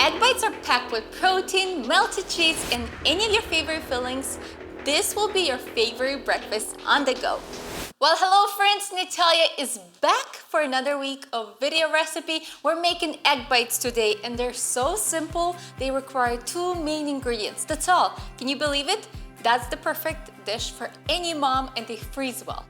egg bites are packed with protein, melted cheese, and any of your favorite fillings. This will be your favorite breakfast on the go. Well, hello friends, Natalia is back for another week of video recipe. We're making egg bites today and they're so simple. They require 2 main ingredients, that's all. Can you believe it? That's the perfect dish for any mom and they freeze well.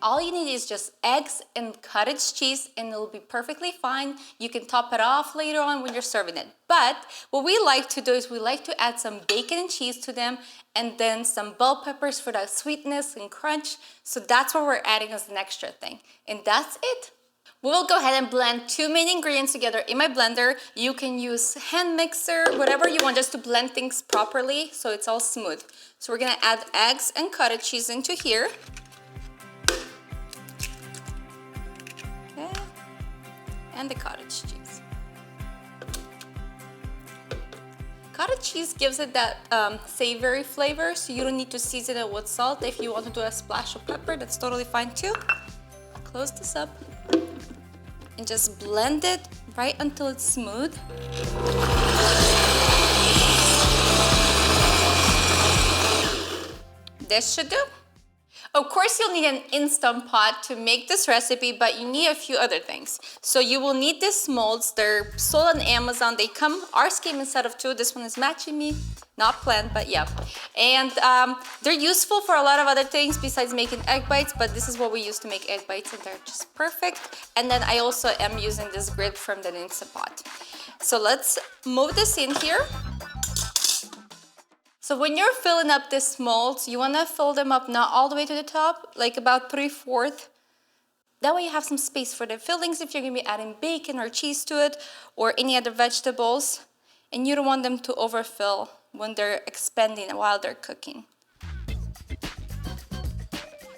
All you need is just eggs and cottage cheese and it'll be perfectly fine. You can top it off later on when you're serving it. But what we like to do is we like to add some bacon and cheese to them and then some bell peppers for that sweetness and crunch. So that's what we're adding as an extra thing. And that's it. We'll go ahead and blend 2 main ingredients together in my blender. You can use hand mixer, whatever you want, just to blend things properly so it's all smooth. So we're gonna add eggs and cottage cheese into here. And the cottage cheese. Cottage cheese gives it that savory flavor, so you don't need to season it with salt. If you want to do a splash of pepper, that's totally fine too. Close this up and just blend it right until it's smooth. This should do. Of course, you'll need an Instant Pot to make this recipe, but you need a few other things. So you will need these molds. They're sold on Amazon. They come, ours came in set of 2. This one is matching me, not planned, but yeah. And they're useful for a lot of other things besides making egg bites, but this is what we use to make egg bites and they're just perfect. And then I also am using this grid from the Instant Pot. So let's move this in here. So when you're filling up these molds, you want to fill them up not all the way to the top, like about 3/4. That way you have some space for the fillings if you're going to be adding bacon or cheese to it or any other vegetables. And you don't want them to overfill when they're expanding while they're cooking.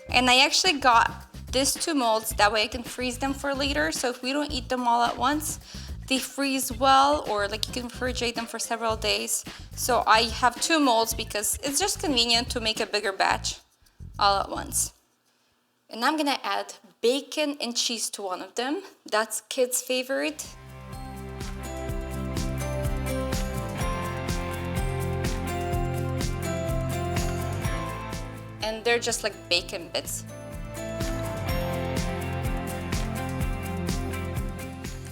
And I actually got these 2 molds, that way I can freeze them for later. So if we don't eat them all at once, they freeze well, or like you can refrigerate them for several days. So I have 2 molds because it's just convenient to make a bigger batch all at once. And I'm gonna add bacon and cheese to one of them. That's kids' favorite. And they're just like bacon bits.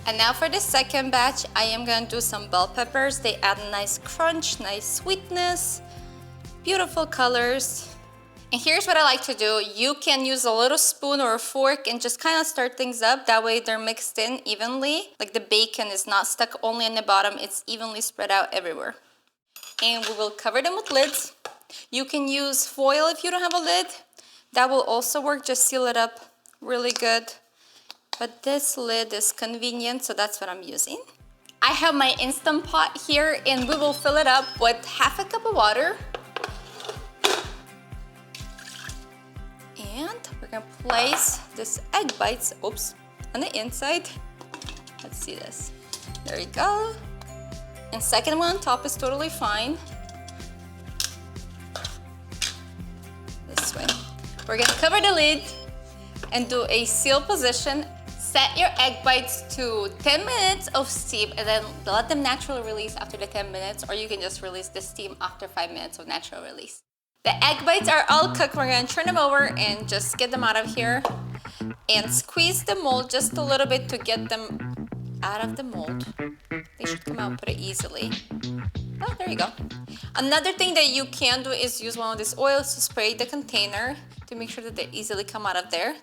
And now for the second batch, I am gonna do some bell peppers. They add a nice crunch, nice sweetness, beautiful colors. And here's what I like to do. You can use a little spoon or a fork and just kind of stir things up. That way they're mixed in evenly. Like the bacon is not stuck only on the bottom, it's evenly spread out everywhere. And we will cover them with lids. You can use foil if you don't have a lid. That will also work, just seal it up really good. But this lid is convenient, so that's what I'm using. I have my Instant Pot here and we will fill it up with 1/2 cup of water. And we're gonna place this egg bites, on the inside. Let's see this. There you go. And second one on top is totally fine. This way. We're gonna cover the lid and do a seal position. Set your egg bites to 10 minutes of steam and then let them naturally release after the 10 minutes, or you can just release the steam after 5 minutes of natural release. The egg bites are all cooked. We're gonna turn them over and just get them out of here and squeeze the mold just a little bit to get them out of the mold. They should come out pretty easily. Oh, there you go. Another thing that you can do is use one of these oils to spray the container to make sure that they easily come out of there.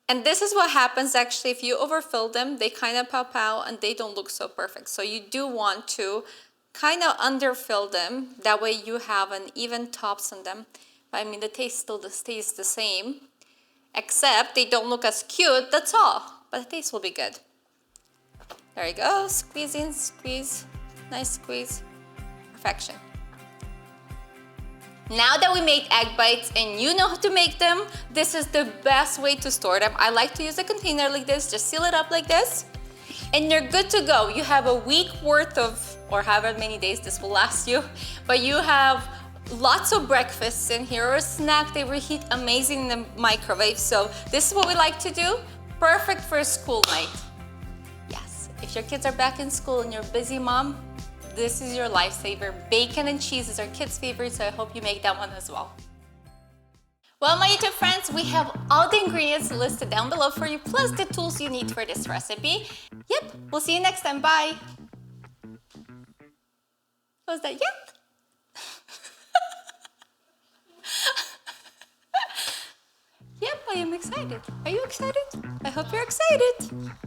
And this is what happens actually if you overfill them. They kind of pop out and they don't look so perfect. So you do want to kind of underfill them. That way you have an even tops on them. But I mean, the taste still stays the same, except they don't look as cute, that's all. But the taste will be good. There you go, squeeze in, squeeze, nice squeeze, perfection. Now that we made egg bites and you know how to make them, this is the best way to store them. I like to use a container like this, just seal it up like this, and you're good to go. You have a week worth of, or however many days this will last you, but you have lots of breakfasts in here or a snack. They reheat amazing in the microwave. So this is what we like to do. Perfect for a school night. Yes. If your kids are back in school and you're a busy mom, this is your lifesaver. Bacon and cheese is our kids' favorite, so I hope you make that one as well. Well, my YouTube friends, we have all the ingredients listed down below for you, plus the tools you need for this recipe. Yep, we'll see you next time. Bye. What was that? Yep. Yep, I am excited. Are you excited? I hope you're excited.